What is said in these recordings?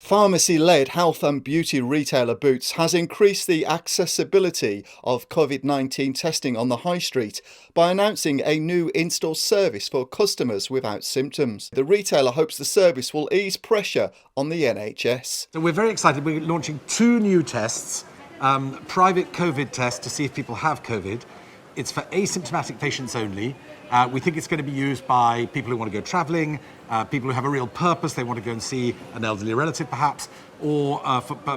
Pharmacy-led health and beauty retailer Boots has increased the accessibility of COVID-19 testing on the high street by announcing a new in-store service for customers without symptoms. The retailer hopes the service will ease pressure on the NHS. So we're very excited. We're launching two new tests, private COVID test to see if people have COVID. It's for asymptomatic patients only. We think it's going to be used by people who want to go travelling, people who have a real purpose, they want to go and see an elderly relative perhaps, or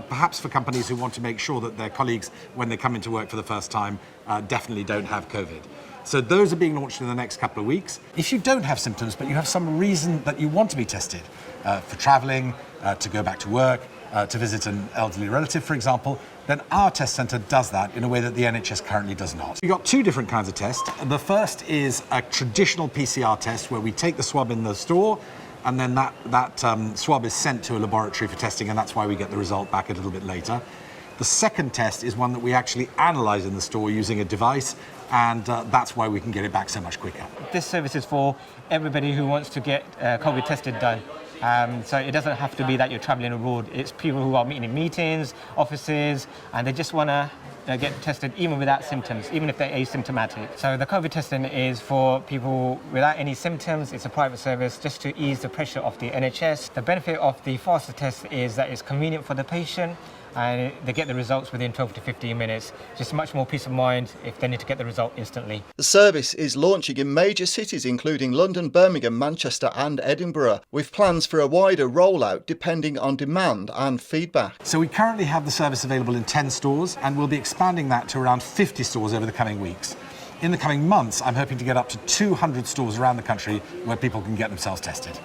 perhaps for companies who want to make sure that their colleagues, when they come into work for the first time, definitely don't have COVID. So those are being launched in the next couple of weeks. If you don't have symptoms, but you have some reason that you want to be tested, for travelling, to go back to work, to visit an elderly relative, for example, then our test centre does that in a way that the NHS currently does not. We've got two different kinds of tests. The first is a traditional PCR test where we take the swab in the store and then that swab is sent to a laboratory for testing, and that's why we get the result back a little bit later. The second test is one that we actually analyse in the store using a device, and that's why we can get it back so much quicker. This service is for everybody who wants to get COVID tested done. So it doesn't have to be that you're travelling abroad. It's people who are meeting in meetings, offices, and they just want to get tested even without symptoms, even if they're asymptomatic. So the COVID testing is for people without any symptoms. It's a private service just to ease the pressure of the NHS. The benefit of the faster test is that it's convenient for the patient, and they get the results within 12 to 15 minutes. Just much more peace of mind if they need to get the result instantly. The service is launching in major cities including London, Birmingham, Manchester and Edinburgh, with plans for a wider rollout depending on demand and feedback. So we currently have the service available in 10 stores, and we'll be expanding that to around 50 stores over the coming weeks. In the coming months, I'm hoping to get up to 200 stores around the country where people can get themselves tested.